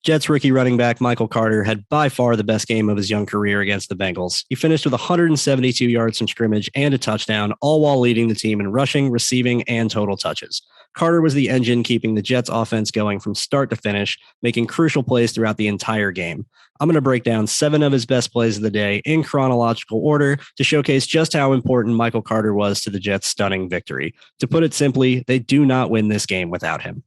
Jets rookie running back Michael Carter had by far the best game of his young career against the Bengals. He finished with 172 yards from scrimmage and a touchdown, all while leading the team in rushing, receiving, and total touches. Carter was the engine keeping the Jets offense going from start to finish, making crucial plays throughout the entire game. I'm going to break down 7 of his best plays of the day in chronological order to showcase just how important Michael Carter was to the Jets' stunning victory. To put it simply, they do not win this game without him.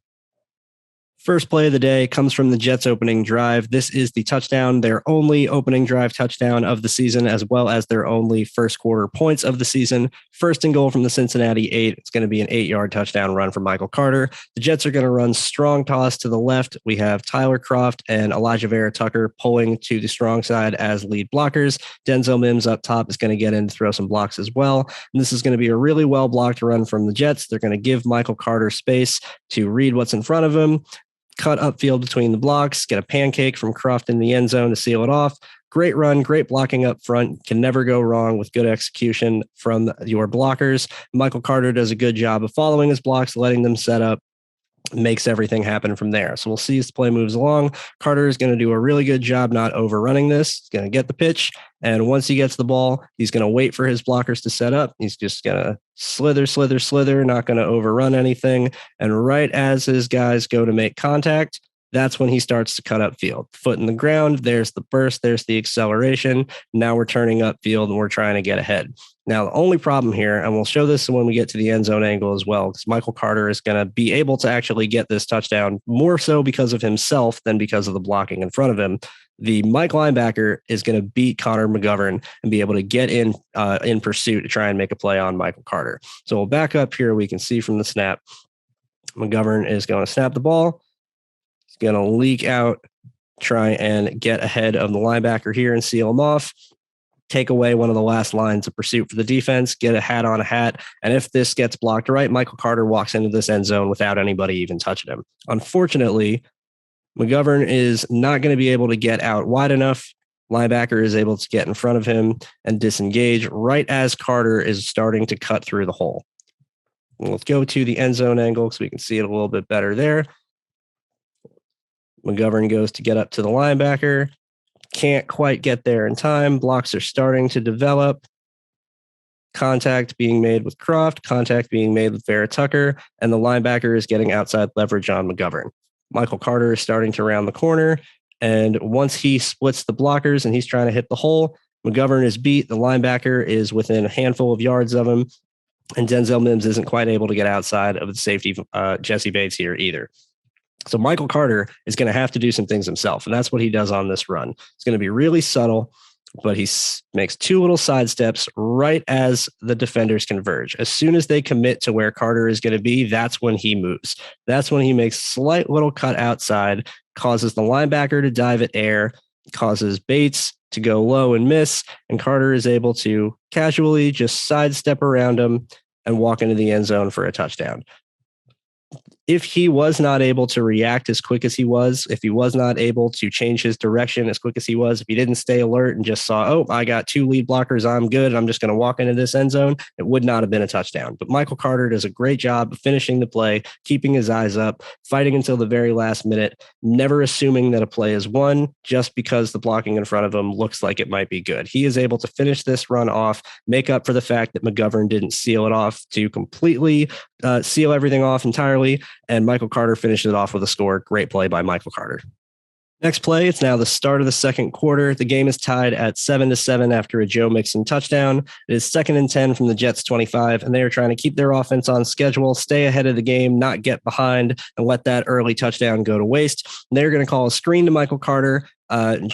First play of the day comes from the Jets' opening drive. This is the touchdown, their only opening drive touchdown of the season, as well as their only first quarter points of the season. First and goal from the Cincinnati 8. It's going to be an 8-yard touchdown run from Michael Carter. The Jets are going to run strong toss to the left. We have Tyler Kroft and Elijah Vera Tucker pulling to the strong side as lead blockers. Denzel Mims up top is going to get in to throw some blocks as well. And this is going to be a really well blocked run from the Jets. They're going to give Michael Carter space to read what's in front of him, cut upfield between the blocks, get a pancake from Kroft in the end zone to seal it off. Great run, great blocking up front. Can never go wrong with good execution from your blockers. Michael Carter does a good job of following his blocks, letting them set up, makes everything happen from there. So we'll see as the play moves along. Carter is going to do a really good job not overrunning this. He's going to get the pitch. And once he gets the ball, he's going to wait for his blockers to set up. He's just going to slither, not going to overrun anything. And right as his guys go to make contact, that's when he starts to cut upfield. Foot in the ground, there's the burst, there's the acceleration. Now we're turning upfield and we're trying to get ahead. Now, the only problem here, and we'll show this when we get to the end zone angle as well, because Michael Carter is going to be able to actually get this touchdown more so because of himself than because of the blocking in front of him. The Mike linebacker is going to beat Connor McGovern and be able to get in pursuit to try and make a play on Michael Carter. So we'll back up here. We can see from the snap, McGovern is going to snap the ball. He's going to leak out, try and get ahead of the linebacker here and seal him off. Take away one of the last lines of pursuit for the defense, get a hat on a hat. And if this gets blocked right, Michael Carter walks into this end zone without anybody even touching him. Unfortunately, McGovern is not going to be able to get out wide enough. Linebacker is able to get in front of him and disengage right as Carter is starting to cut through the hole. Let's go to the end zone angle so we can see it a little bit better there. McGovern goes to get up to the linebacker. Can't quite get there in time. Blocks are starting to develop. Contact being made with Kroft, contact being made with Vera Tucker, and the linebacker is getting outside leverage on McGovern. Michael Carter is starting to round the corner, and once he splits the blockers and he's trying to hit the hole, McGovern is beat. The linebacker is within a handful of yards of him, and Denzel Mims isn't quite able to get outside of the safety, Jesse Bates here either. So Michael Carter is going to have to do some things himself, and that's what he does on this run. It's going to be really subtle, but he makes 2 little side steps right as the defenders converge. As soon as they commit to where Carter is going to be, that's when he moves. That's when he makes slight little cut outside, causes the linebacker to dive at air, causes Bates to go low and miss, and Carter is able to casually just sidestep around him and walk into the end zone for a touchdown. If he was not able to react as quick as he was, if he was not able to change his direction as quick as he was, if he didn't stay alert and just saw, oh, I got 2 lead blockers, I'm good, I'm just going to walk into this end zone, it would not have been a touchdown. But Michael Carter does a great job of finishing the play, keeping his eyes up, fighting until the very last minute, never assuming that a play is won just because the blocking in front of him looks like it might be good. He is able to finish this run off, make up for the fact that McGovern didn't seal it off to completely seal everything off entirely. And Michael Carter finished it off with a score. Great play by Michael Carter. Next play, it's now the start of the second quarter. The game is tied at 7-7 after a Joe Mixon touchdown. It is 2nd and 10 from the Jets 25, and they are trying to keep their offense on schedule, stay ahead of the game, not get behind, and let that early touchdown go to waste. And they're going to call a screen to Michael Carter,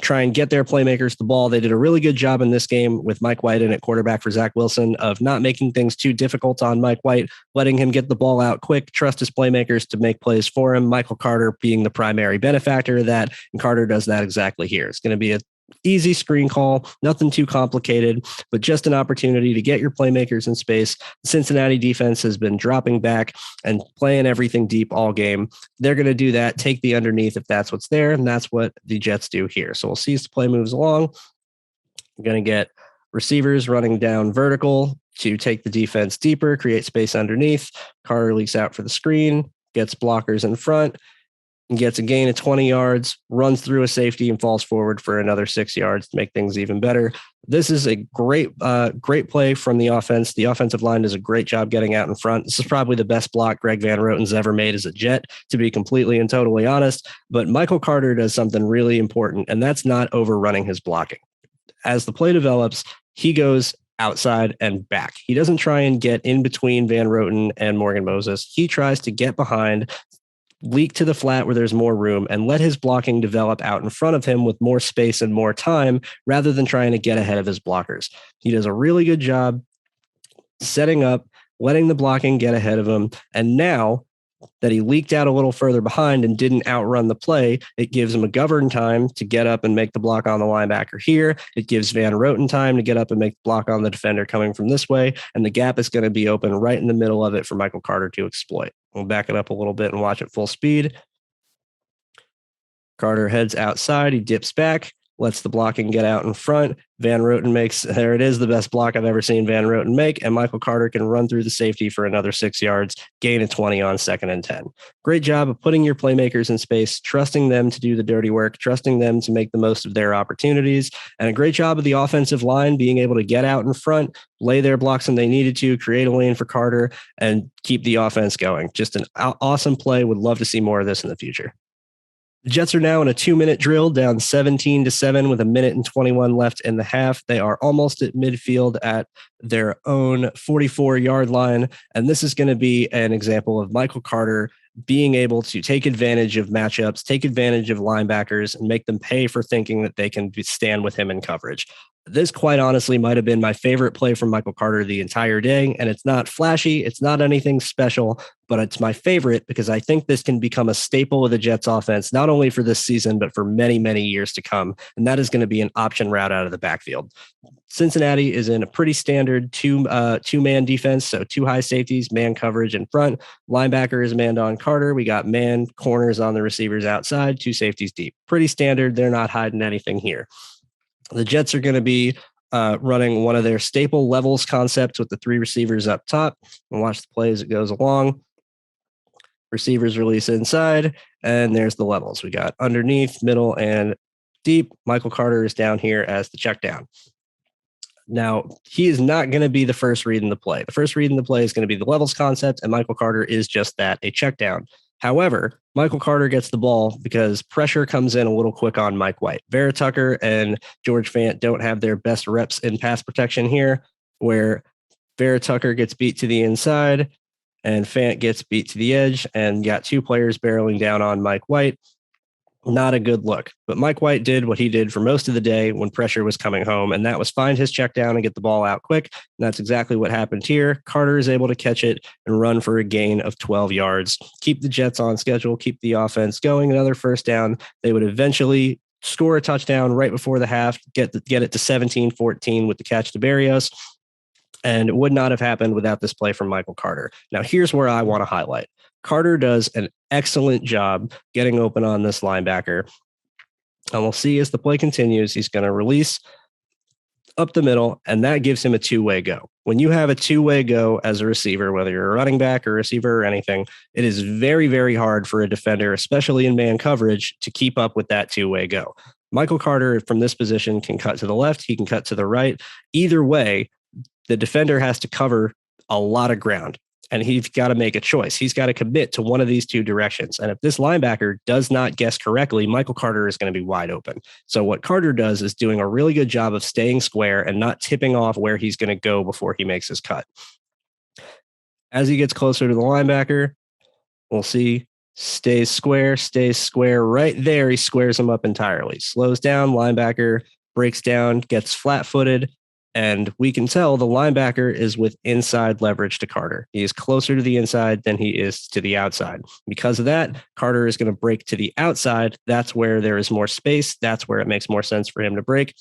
try and get their playmakers the ball. They did a really good job in this game with Mike White in at quarterback for Zach Wilson of not making things too difficult on Mike White, letting him get the ball out quick, trust his playmakers to make plays for him. Michael Carter being the primary benefactor of that, and Carter does that exactly here. It's going to be a easy screen call, nothing too complicated, but just an opportunity to get your playmakers in space. The Cincinnati defense has been dropping back and playing everything deep all game. They're going to do that, take the underneath if that's what's there, and that's what the Jets do here. So we'll see as the play moves along. We're going to get receivers running down vertical to take the defense deeper, create space underneath. Carter leaks out for the screen, gets blockers in front, gets a gain of 20 yards, runs through a safety, and falls forward for another 6 yards to make things even better. This is a great play from the offense. The offensive line does a great job getting out in front. This is probably the best block Greg Van Roten's ever made as a Jet, to be completely and totally honest. But Michael Carter does something really important, and that's not overrunning his blocking. As the play develops, he goes outside and back. He doesn't try and get in between Van Roten and Morgan Moses. He tries to get behind, leak to the flat where there's more room, and let his blocking develop out in front of him with more space and more time rather than trying to get ahead of his blockers. He does a really good job setting up, letting the blocking get ahead of him. And now that he leaked out a little further behind and didn't outrun the play, it gives McGovern time to get up and make the block on the linebacker here. It gives Van Roten time to get up and make the block on the defender coming from this way. And the gap is going to be open right in the middle of it for Michael Carter to exploit. We'll back it up a little bit and watch it full speed. Carter heads outside. He dips back, lets the blocking get out in front. Van Roten makes, there it is, the best block I've ever seen Van Roten make, and Michael Carter can run through the safety for another 6 yards, gain of 20 on 2nd and 10. Great job of putting your playmakers in space, trusting them to do the dirty work, trusting them to make the most of their opportunities, and a great job of the offensive line being able to get out in front, lay their blocks when they needed to, create a lane for Carter, and keep the offense going. Just an awesome play. Would love to see more of this in the future. The Jets are now in a 2-minute drill, down 17-7 with 1:21 left in the half. They are almost at midfield at their own 44-yard line. And this is going to be an example of Michael Carter being able to take advantage of matchups, take advantage of linebackers, and make them pay for thinking that they can stand with him in coverage. This, quite honestly, might have been my favorite play from Michael Carter the entire day. And it's not flashy. It's not anything special, but it's my favorite because I think this can become a staple of the Jets offense, not only for this season, but for many, many years to come. And that is going to be an option route out of the backfield. Cincinnati is in a pretty standard two-man defense, so 2 high safeties, man coverage in front. Linebacker is manned on Carter. We got man corners on the receivers outside, 2 safeties deep. Pretty standard. They're not hiding anything here. The Jets are going to be running one of their staple levels concepts with the 3 receivers up top. And watch the play as it goes along. Receivers release inside, and there's the levels. We got underneath, middle, and deep. Michael Carter is down here as the check down. Now, he is not going to be the first read in the play. The first read in the play is going to be the levels concept, and Michael Carter is just that, a check down. However, Michael Carter gets the ball because pressure comes in a little quick on Mike White. Vera Tucker and George Fant don't have their best reps in pass protection here, where Vera Tucker gets beat to the inside and Fant gets beat to the edge and got 2 players barreling down on Mike White. Not a good look. But Mike White did what he did for most of the day when pressure was coming home, and that was find his check down and get the ball out quick. And that's exactly what happened here. Carter is able to catch it and run for a gain of 12 yards. Keep the Jets on schedule, keep the offense going. Another first down. They would eventually score a touchdown right before the half, get it to 17-14 with the catch to Berrios. And it would not have happened without this play from Michael Carter. Now, here's where I want to highlight. Carter does an excellent job getting open on this linebacker. And we'll see as the play continues, he's going to release up the middle, and that gives him a 2-way go. When you have a 2-way go as a receiver, whether you're a running back or receiver or anything, it is very, very hard for a defender, especially in man coverage, to keep up with that 2-way go. Michael Carter from this position can cut to the left. He can cut to the right. Either way, the defender has to cover a lot of ground. And he's got to make a choice. He's got to commit to one of these 2 directions. And if this linebacker does not guess correctly, Michael Carter is going to be wide open. So what Carter does is doing a really good job of staying square and not tipping off where he's going to go before he makes his cut. As he gets closer to the linebacker, we'll see stays square right there. He squares him up entirely. Slows down, linebacker breaks down, gets flat-footed. And we can tell the linebacker is with inside leverage to Carter. He is closer to the inside than he is to the outside. Because of that, Carter is going to break to the outside. That's where there is more space. That's where it makes more sense for him to break.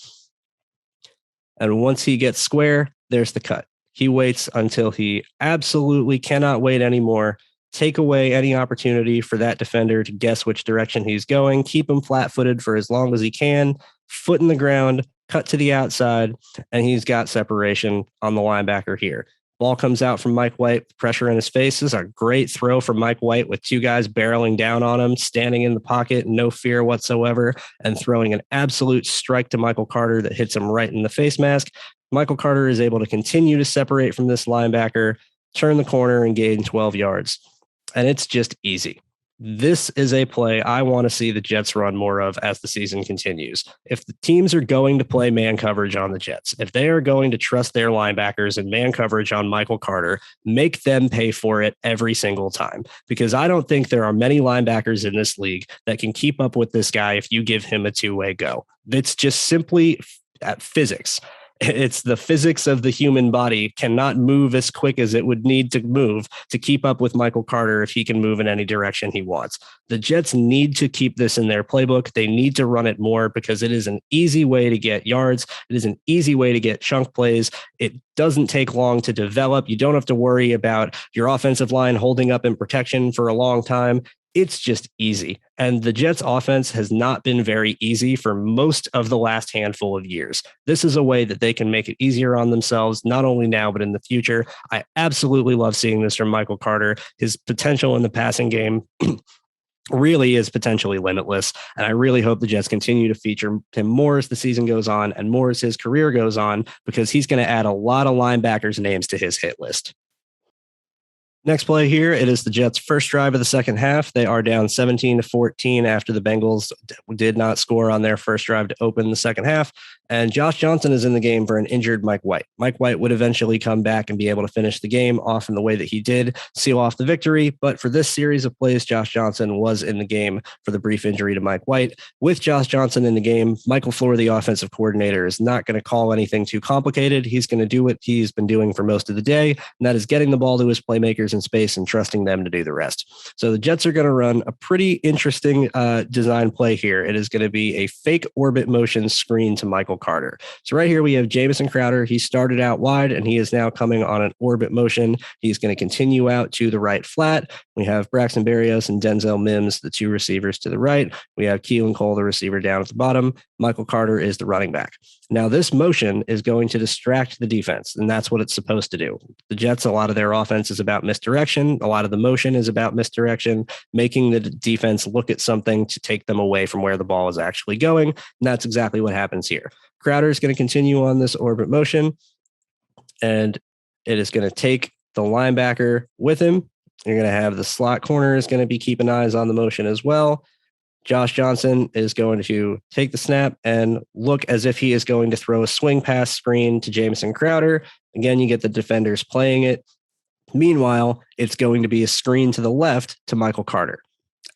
And once he gets square, there's the cut. He waits until he absolutely cannot wait anymore. Take away any opportunity for that defender to guess which direction he's going. Keep him flat-footed for as long as he can. Foot in the ground. Cut to the outside, and he's got separation on the linebacker here. Ball comes out from Mike White, pressure in his face. This is a great throw from Mike White with two guys barreling down on him, standing in the pocket, no fear whatsoever, and throwing an absolute strike to Michael Carter that hits him right in the face mask. Michael Carter is able to continue to separate from this linebacker, turn the corner, and gain 12 yards. And it's just easy. This is a play I want to see the Jets run more of as the season continues. If the teams are going to play man coverage on the Jets, if they are going to trust their linebackers and man coverage on Michael Carter, make them pay for it every single time. Because I don't think there are many linebackers in this league that can keep up with this guy if you give him a two-way go. It's just simply physics. It's the physics of the human body cannot move as quick as it would need to move to keep up with Michael Carter if he can move in any direction he wants. The Jets need to keep this in their playbook. They need to run it more because it is an easy way to get yards. It is an easy way to get chunk plays. It doesn't take long to develop. You don't have to worry about your offensive line holding up in protection for a long time. It's just easy. And the Jets offense has not been very easy for most of the last handful of years. This is a way that they can make it easier on themselves, not only now, but in the future. I absolutely love seeing this from Michael Carter. His potential in the passing game really is potentially limitless. And I really hope the Jets continue to feature him more as the season goes on and more as his career goes on, because he's going to add a lot of linebackers' names to his hit list. Next play here, it is the Jets' first drive of the second half. They are down 17-14 after the Bengals did not score on their first drive to open the second half. And Josh Johnson is in the game for an injured Mike White. Mike White would eventually come back and be able to finish the game off in the way that he did, seal off the victory. But for this series of plays, Josh Johnson was in the game for the brief injury to Mike White. With Josh Johnson in the game, Michael Flohr, the offensive coordinator, is not going to call anything too complicated. He's going to do what he's been doing for most of the day, and that is getting the ball to his playmakers in space and trusting them to do the rest. So the Jets are going to run a pretty interesting design play here. It is going to be a fake orbit motion screen to Michael Carter. So right here we have Jamison Crowder. He started out wide and he is now coming on an orbit motion. He's going to continue out to the right flat. We have Braxton Berrios and Denzel Mims, the two receivers to the right. We have Keelan Cole, the receiver, down at the bottom. Michael Carter is the running back. Now this motion is going to distract the defense, and that's what it's supposed to do. The Jets, a lot of their offense is about misdirection. A lot of the motion is about misdirection, making the defense look at something to take them away from where the ball is actually going. And that's exactly what happens here. Crowder is going to continue on this orbit motion, and it is going to take the linebacker with him. You're going to have the slot corner is going to be keeping eyes on the motion as well. Josh Johnson is going to take the snap and look as if he is going to throw a swing pass screen to Jamison Crowder. Again, you get the defenders playing it. Meanwhile, it's going to be a screen to the left to Michael Carter.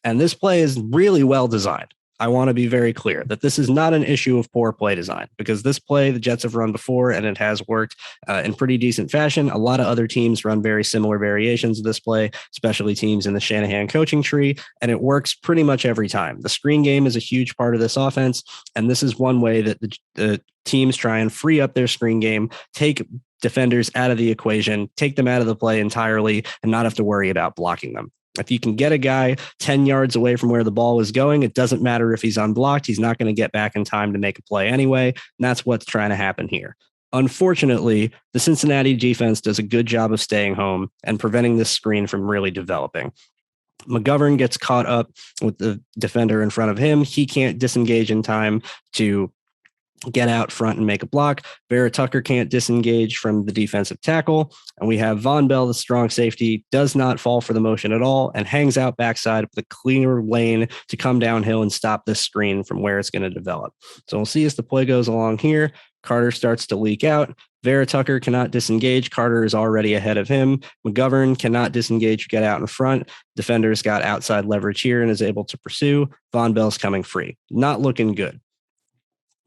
And this play is really well designed. I want to be very clear that this is not an issue of poor play design, because this play the Jets have run before and it has worked in pretty decent fashion. A lot of other teams run very similar variations of this play, especially teams in the Shanahan coaching tree, and it works pretty much every time. The screen game is a huge part of this offense, and this is one way that the teams try and free up their screen game, take defenders out of the equation, take them out of the play entirely, and not have to worry about blocking them. If you can get a guy 10 yards away from where the ball is going, it doesn't matter if he's unblocked. He's not going to get back in time to make a play anyway. And that's what's trying to happen here. Unfortunately, the Cincinnati defense does a good job of staying home and preventing this screen from really developing. McGovern gets caught up with the defender in front of him. He can't disengage in time to get out front and make a block. Vera Tucker can't disengage from the defensive tackle. And we have Von Bell, the strong safety, does not fall for the motion at all and hangs out backside with a cleaner lane to come downhill and stop this screen from where it's going to develop. So we'll see as the play goes along here. Carter starts to leak out. Vera Tucker cannot disengage. Carter is already ahead of him. McGovern cannot disengage, get out in front. Defender's got outside leverage here and is able to pursue. Von Bell's coming free. Not looking good.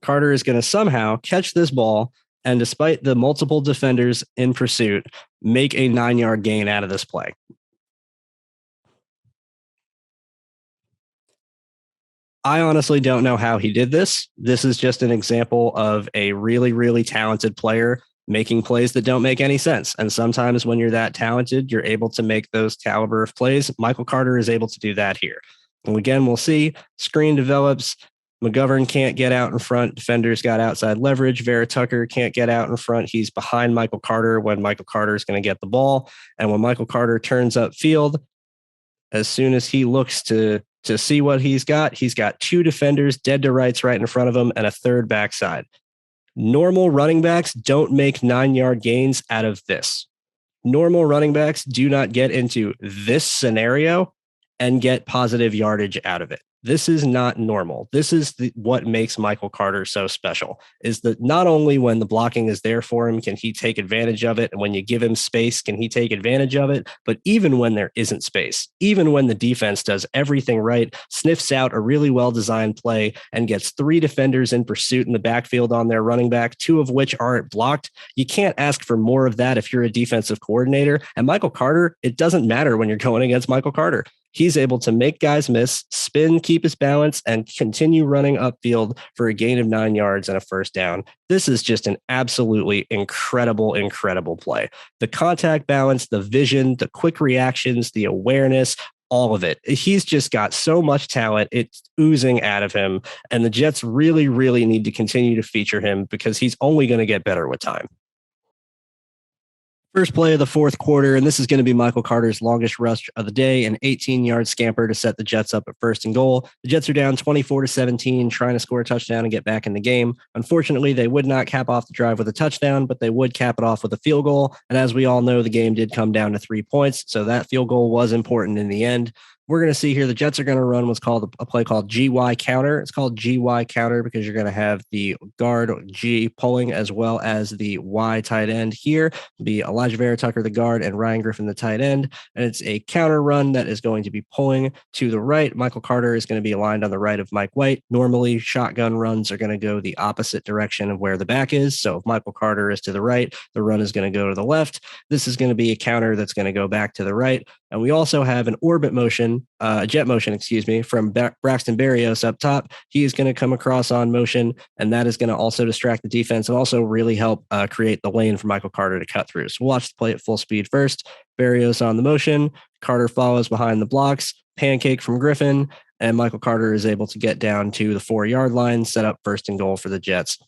Carter is going to somehow catch this ball and, despite the multiple defenders in pursuit, make a 9-yard gain out of this play. I honestly don't know how he did this. This is just an example of a really, really talented player making plays that don't make any sense. And sometimes when you're that talented, you're able to make those caliber of plays. Michael Carter is able to do that here. And again, we'll see screen develops. McGovern can't get out in front. Defenders got outside leverage. Vera Tucker can't get out in front. He's behind Michael Carter when Michael Carter is going to get the ball. And when Michael Carter turns up field, as soon as he looks to see what he's got two defenders dead to rights right in front of him and a third backside. Normal running backs don't make 9-yard gains out of this. Normal running backs do not get into this scenario and get positive yardage out of it. This is not normal. This is what makes Michael Carter so special, is that not only when the blocking is there for him, can he take advantage of it? And when you give him space, can he take advantage of it? But even when there isn't space, even when the defense does everything right, sniffs out a really well-designed play and gets 3 defenders in pursuit in the backfield on their running back, 2 of which aren't blocked, you can't ask for more of that if you're a defensive coordinator. And Michael Carter, it doesn't matter when you're going against Michael Carter. He's able to make guys miss, spin, keep his balance, and continue running upfield for a gain of 9 yards and a first down. This is just an absolutely incredible, incredible play. The contact balance, the vision, the quick reactions, the awareness, all of it. He's just got so much talent. It's oozing out of him. And the Jets really, really need to continue to feature him because he's only going to get better with time. First play of the fourth quarter, and this is going to be Michael Carter's longest rush of the day, an 18-yard scamper to set the Jets up at first and goal. The Jets are down 24-17, trying to score a touchdown and get back in the game. Unfortunately, they would not cap off the drive with a touchdown, but they would cap it off with a field goal. And as we all know, the game did come down to 3 points, so that field goal was important in the end. We're going to see here the Jets are going to run what's called a play called GY counter. It's called GY counter because you're going to have the guard G pulling as well as the Y tight end here. It'll be Elijah Vera Tucker, the guard, and Ryan Griffin, the tight end. And it's a counter run that is going to be pulling to the right. Michael Carter is going to be aligned on the right of Mike White. Normally, shotgun runs are going to go the opposite direction of where the back is. So if Michael Carter is to the right, the run is going to go to the left. This is going to be a counter that's going to go back to the right. And we also have an orbit motion, jet motion, from Braxton Berrios up top. He is going to come across on motion, and that is going to also distract the defense and also really help create the lane for Michael Carter to cut through. So we'll watch the play at full speed first. Berrios on the motion. Carter follows behind the blocks. Pancake from Griffin, and Michael Carter is able to get down to the 4-yard line, set up first and goal for the Jets.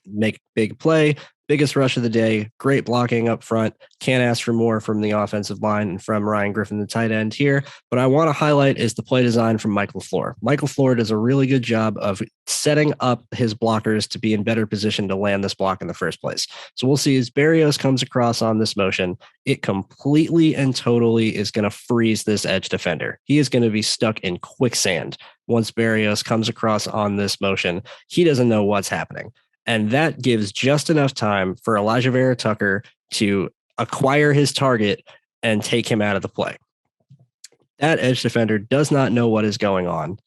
Make big play. Biggest rush of the day, great blocking up front. Can't ask for more from the offensive line and from Ryan Griffin, the tight end here. But I want to highlight is the play design from Mike LaFleur. Mike LaFleur does a really good job of setting up his blockers to be in better position to land this block in the first place. So we'll see as Berrios comes across on this motion, it completely and totally is going to freeze this edge defender. He is going to be stuck in quicksand once Berrios comes across on this motion. He doesn't know what's happening. And that gives just enough time for Elijah Vera Tucker to acquire his target and take him out of the play. That edge defender does not know what is going on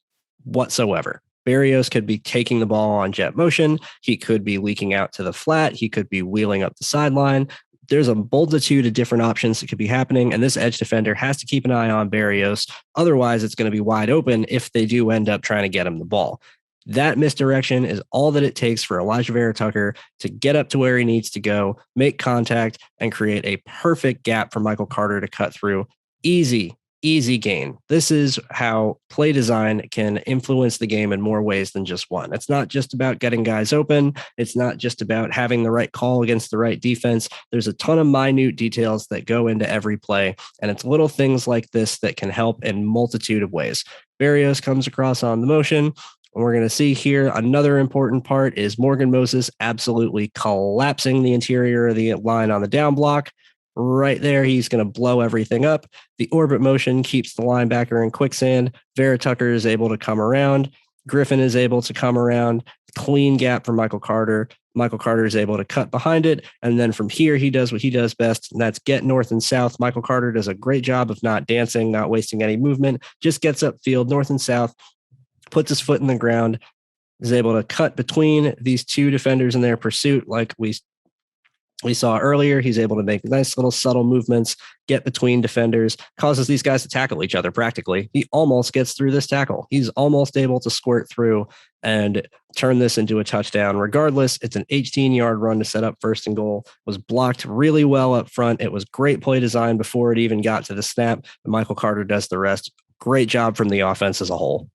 whatsoever. Berrios could be taking the ball on jet motion. He could be leaking out to the flat. He could be wheeling up the sideline. There's a multitude of different options that could be happening, and this edge defender has to keep an eye on Berrios. Otherwise, it's going to be wide open if they do end up trying to get him the ball. That misdirection is all that it takes for Elijah Vera Tucker to get up to where he needs to go, make contact, and create a perfect gap for Michael Carter to cut through. Easy gain. This is how play design can influence the game in more ways than just one. It's not just about getting guys open. It's not just about having the right call against the right defense. There's a ton of minute details that go into every play, and it's little things like this that can help in multitude of ways. Berrios comes across on the motion. And we're going to see here another important part is Morgan Moses absolutely collapsing the interior of the line on the down block. Right there, he's going to blow everything up. The orbit motion keeps the linebacker in quicksand. Vera Tucker is able to come around. Griffin is able to come around. Clean gap for Michael Carter. Michael Carter is able to cut behind it. And then from here, he does what he does best, and that's get north and south. Michael Carter does a great job of not dancing, not wasting any movement, just gets upfield north and south, puts his foot in the ground, is able to cut between these two defenders in their pursuit like we saw earlier. He's able to make nice little subtle movements, get between defenders, causes these guys to tackle each other practically. He almost gets through this tackle. He's almost able to squirt through and turn this into a touchdown. Regardless, it's an 18-yard run to set up first and goal. Was blocked really well up front. It was great play design before it even got to the snap. And Michael Carter does the rest. Great job from the offense as a whole.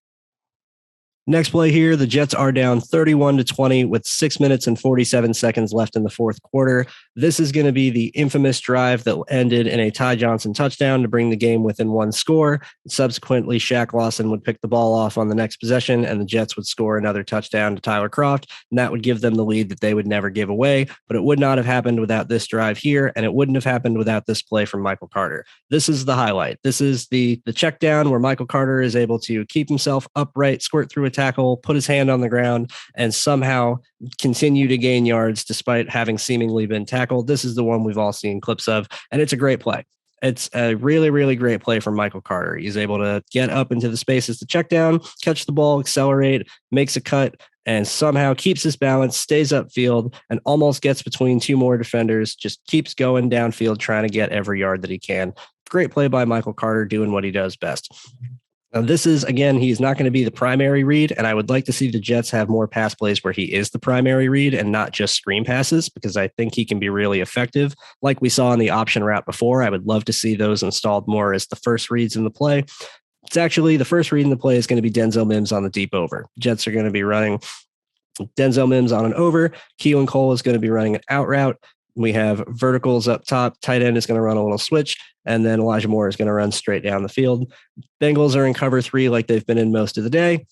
Next play here, the Jets are down 31-20 with 6 minutes and 47 seconds left in the fourth quarter. This is going to be the infamous drive that ended in a Ty Johnson touchdown to bring the game within one score. Subsequently, Shaq Lawson would pick the ball off on the next possession, and the Jets would score another touchdown to Tyler Kroft, and that would give them the lead that they would never give away. But it would not have happened without this drive here, and it wouldn't have happened without this play from Michael Carter. This is the highlight. This is the check down where Michael Carter is able to keep himself upright, squirt through a tackle, put his hand on the ground, and somehow continue to gain yards despite having seemingly been tackled. This is the one we've all seen clips of, and it's a great play. It's a really, really great play from Michael Carter. He's able to get up into the spaces to check down, catch the ball, accelerate, makes a cut, and somehow keeps his balance, stays upfield, and almost gets between two more defenders, just keeps going downfield, trying to get every yard that he can. Great play by Michael Carter, doing what he does best. Now, this is, again, he's not going to be the primary read, and I would like to see the Jets have more pass plays where he is the primary read and not just screen passes, because I think he can be really effective. Like we saw in the option route before, I would love to see those installed more as the first reads in the play. It's actually the first read in the play is going to be Denzel Mims on the deep over. Jets are going to be running Denzel Mims on an over. Keelan Cole is going to be running an out route. We have verticals up top. Tight end is going to run a little switch, and then Elijah Moore is going to run straight down the field. Bengals are in cover 3 like they've been in most of the day.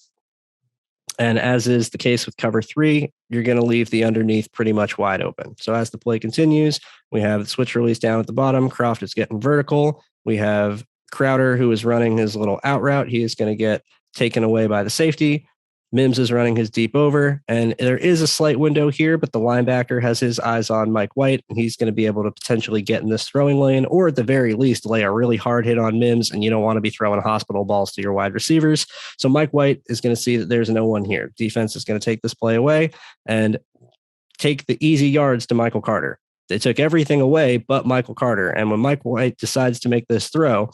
And as is the case with cover 3, you're going to leave the underneath pretty much wide open. So as the play continues, we have the switch release down at the bottom. Kroft is getting vertical. We have Crowder, who is running his little out route. He is going to get taken away by the safety. Mims is running his deep over, and there is a slight window here, but the linebacker has his eyes on Mike White, and he's going to be able to potentially get in this throwing lane, or at the very least, lay a really hard hit on Mims, and you don't want to be throwing hospital balls to your wide receivers. So Mike White is going to see that there's no one here. Defense is going to take this play away and take the easy yards to Michael Carter. They took everything away but Michael Carter, and when Mike White decides to make this throw,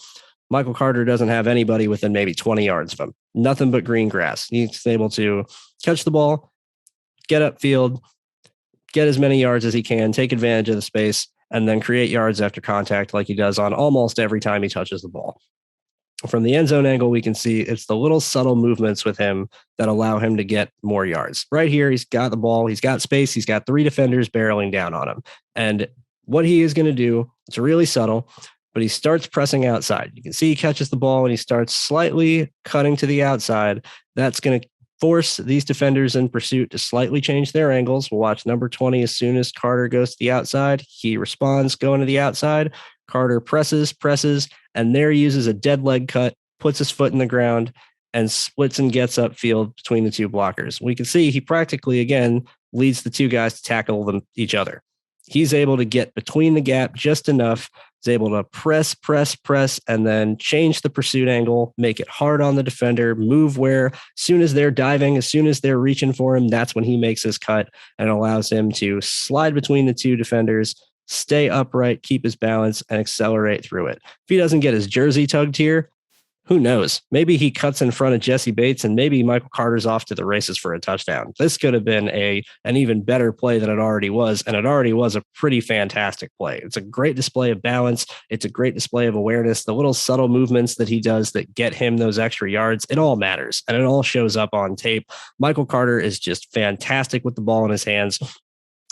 Michael Carter doesn't have anybody within maybe 20 yards of him. Nothing but green grass. He's able to catch the ball, get upfield, get as many yards as he can, take advantage of the space, and then create yards after contact like he does on almost every time he touches the ball. From the end zone angle, we can see it's the little subtle movements with him that allow him to get more yards. Right here, he's got the ball, he's got space, he's got 3 defenders barreling down on him. And what he is going to do, it's really subtle, but he starts pressing outside. You can see he catches the ball and he starts slightly cutting to the outside. That's going to force these defenders in pursuit to slightly change their angles. We'll watch number 20 as soon as Carter goes to the outside. He responds going to the outside. Carter presses, and there he uses a dead leg cut, puts his foot in the ground, and splits and gets upfield between the two blockers. We can see he practically, again, leads the two guys to tackle each other. He's able to get between the gap just enough. He's able to press, and then change the pursuit angle, make it hard on the defender, move where as soon as they're diving, as soon as they're reaching for him, that's when he makes his cut and allows him to slide between the two defenders, stay upright, keep his balance, and accelerate through it. If he doesn't get his jersey tugged here, who knows? Maybe he cuts in front of Jesse Bates, and maybe Michael Carter's off to the races for a touchdown. This could have been an even better play than it already was, and it already was a pretty fantastic play. It's a great display of balance. It's a great display of awareness. The little subtle movements that he does that get him those extra yards, it all matters, and it all shows up on tape. Michael Carter is just fantastic with the ball in his hands.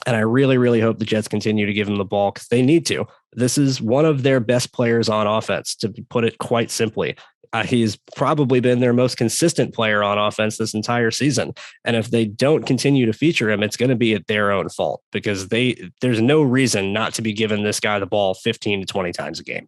And I really, really hope the Jets continue to give him the ball because they need to. This is one of their best players on offense, to put it quite simply. He's probably been their most consistent player on offense this entire season. And if they don't continue to feature him, it's going to be at their own fault because there's no reason not to be giving this guy the ball 15 to 20 times a game.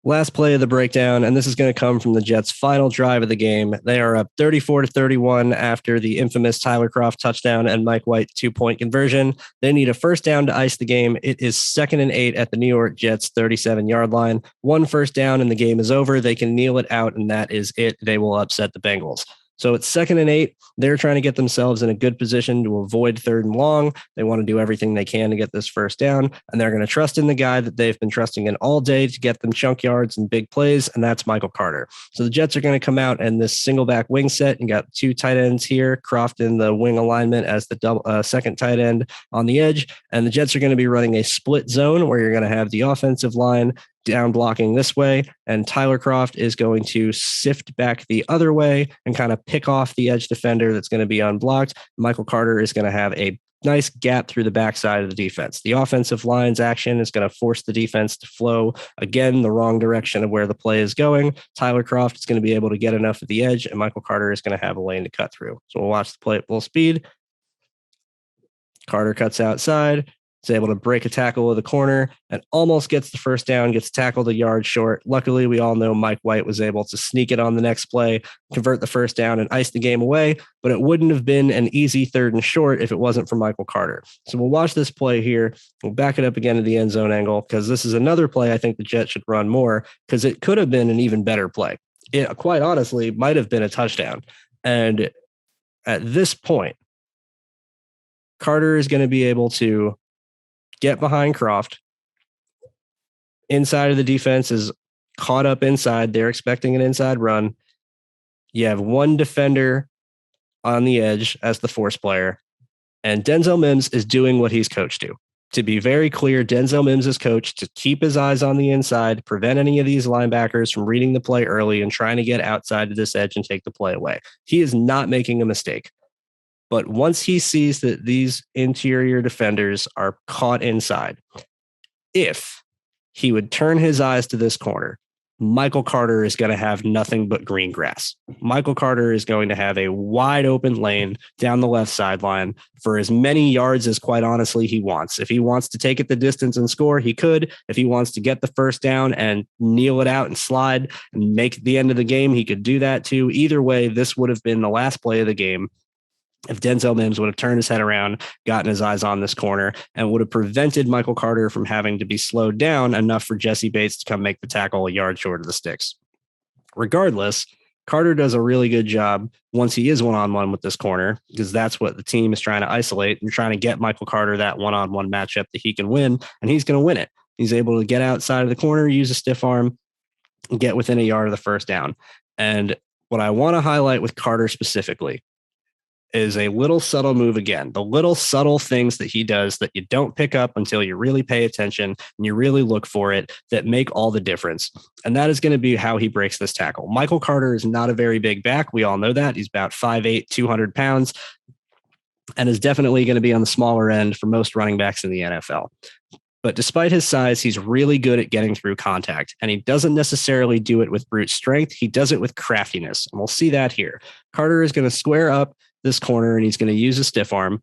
Last play of the breakdown, and this is going to come from the Jets' final drive of the game. They are up 34-31 after the infamous Tyler Kroft touchdown and Mike White 2-point conversion. They need a first down to ice the game. It is 2nd and 8 at the New York Jets' 37-yard line. 1 first down and the game is over. They can kneel it out, and that is it. They will upset the Bengals. So it's 2nd and 8. They're trying to get themselves in a good position to avoid 3rd and long. They want to do everything they can to get this first down, and they're going to trust in the guy that they've been trusting in all day to get them chunk yards and big plays, and that's Michael Carter. So the Jets are going to come out in this single back wing set and got 2 tight ends here, Kroft in the wing alignment as the second tight end on the edge, and the Jets are going to be running a split zone where you're going to have the offensive line down blocking this way, and Tyler Kroft is going to sift back the other way and kind of pick off the edge defender that's going to be unblocked. Michael Carter is going to have a nice gap through the backside of the defense. The offensive line's action is going to force the defense to flow again the wrong direction of where the play is going. Tyler Kroft is going to be able to get enough at the edge, and Michael Carter is going to have a lane to cut through. So we'll watch the play at full speed. Carter cuts outside, is able to break a tackle of the corner and almost gets the first down, gets tackled a yard short. Luckily, we all know Mike White was able to sneak it on the next play, convert the first down, and ice the game away, but it wouldn't have been an easy 3rd and short if it wasn't for Michael Carter. So we'll watch this play here. We'll back it up again to the end zone angle because this is another play I think the Jets should run more because it could have been an even better play. It quite honestly might have been a touchdown. And at this point, Carter is going to be able to get behind Kroft. Inside of the defense is caught up inside. They're expecting an inside run. You have one defender on the edge as the force player, and Denzel Mims is doing what he's coached to. To be very clear, Denzel Mims is coached to keep his eyes on the inside, prevent any of these linebackers from reading the play early and trying to get outside of this edge and take the play away. He is not making a mistake. But once he sees that these interior defenders are caught inside, if he would turn his eyes to this corner, Michael Carter is going to have nothing but green grass. Michael Carter is going to have a wide open lane down the left sideline for as many yards as, quite honestly, he wants. If he wants to take it the distance and score, he could. If he wants to get the first down and kneel it out and slide and make the end of the game, he could do that too. Either way, this would have been the last play of the game if Denzel Mims would have turned his head around, gotten his eyes on this corner, and would have prevented Michael Carter from having to be slowed down enough for Jesse Bates to come make the tackle a yard short of the sticks. Regardless, Carter does a really good job once he is one-on-one with this corner, because that's what the team is trying to isolate and trying to get Michael Carter that one-on-one matchup that he can win, and he's going to win it. He's able to get outside of the corner, use a stiff arm, and get within a yard of the first down. And what I want to highlight with Carter specifically is a little subtle move again, the little subtle things that he does that you don't pick up until you really pay attention and you really look for it that make all the difference. And that is going to be how he breaks this tackle. Michael Carter is not a very big back. We all know that. He's about 5'8", 200 pounds, and is definitely going to be on the smaller end for most running backs in the NFL. But despite his size, he's really good at getting through contact, and he doesn't necessarily do it with brute strength. He does it with craftiness, and we'll see that here. Carter is going to square up this corner, and he's going to use a stiff arm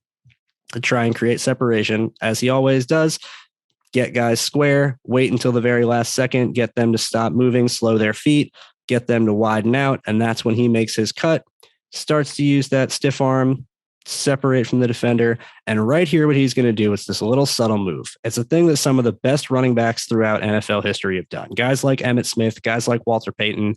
to try and create separation, as he always does. Get guys square, wait until the very last second, get them to stop moving, slow their feet, get them to widen out, and that's when he makes his cut, starts to use that stiff arm, separate from the defender. And right here, what he's going to do is this little subtle move. It's a thing that some of the best running backs throughout NFL history have done. Guys like Emmitt Smith, guys like Walter Payton,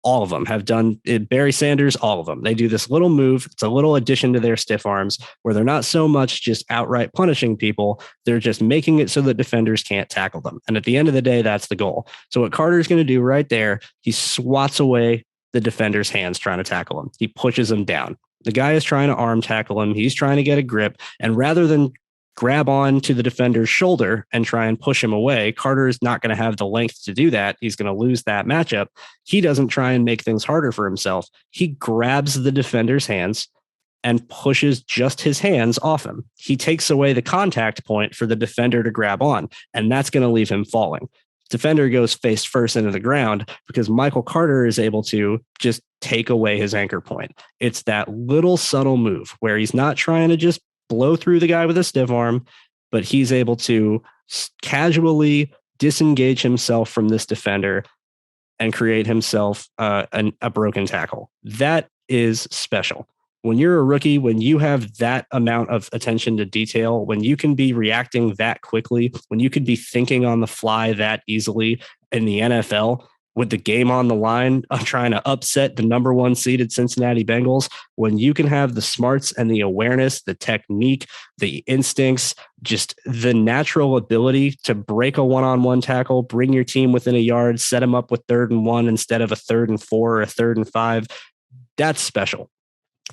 all of them have done it. Barry Sanders, all of them. They do this little move. It's a little addition to their stiff arms where they're not so much just outright punishing people. They're just making it so that defenders can't tackle them. And at the end of the day, that's the goal. So what Carter's going to do right there, he swats away the defender's hands trying to tackle him. He pushes him down. The guy is trying to arm tackle him. He's trying to get a grip. And rather than grab on to the defender's shoulder and try and push him away, Carter is not going to have the length to do that. He's going to lose that matchup. He doesn't try and make things harder for himself. He grabs the defender's hands and pushes just his hands off him. He takes away the contact point for the defender to grab on, and that's going to leave him falling. Defender goes face first into the ground because Michael Carter is able to just take away his anchor point. It's that little subtle move where he's not trying to just blow through the guy with a stiff arm, but he's able to casually disengage himself from this defender and create himself a broken tackle. That is special. When you're a rookie, when you have that amount of attention to detail, when you can be reacting that quickly, when you can be thinking on the fly that easily in the NFL with the game on the line, trying to upset the number one seeded Cincinnati Bengals, when you can have the smarts and the awareness, the technique, the instincts, just the natural ability to break a one-on-one tackle, bring your team within a yard, set them up with 3rd and 1 instead of a 3rd and 4 or a 3rd and 5, that's special.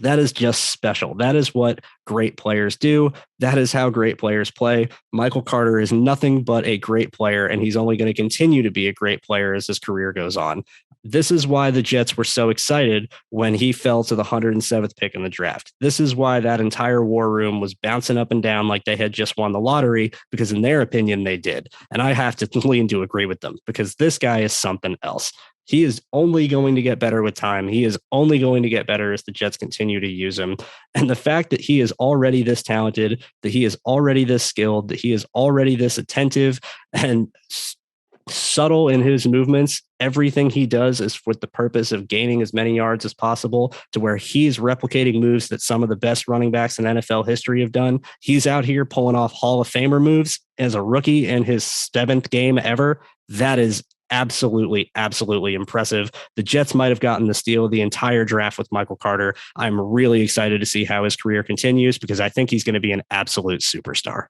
That is just special. That is what great players do. That is how great players play. Michael Carter is nothing but a great player, and he's only going to continue to be a great player as his career goes on. This is why the Jets were so excited when he fell to the 107th pick in the draft. This is why that entire war room was bouncing up and down like they had just won the lottery, because in their opinion, they did. And I have to lean to agree with them, because this guy is something else. He is only going to get better with time. He is only going to get better as the Jets continue to use him. And the fact that he is already this talented, that he is already this skilled, that he is already this attentive and subtle in his movements, everything he does is with the purpose of gaining as many yards as possible, to where he's replicating moves that some of the best running backs in NFL history have done. He's out here pulling off Hall of Famer moves as a rookie in his 7th game ever. That is absolutely impressive. The Jets might have gotten the steal of the entire draft with Michael Carter. I'm really excited to see how his career continues, because I think he's going to be an absolute superstar.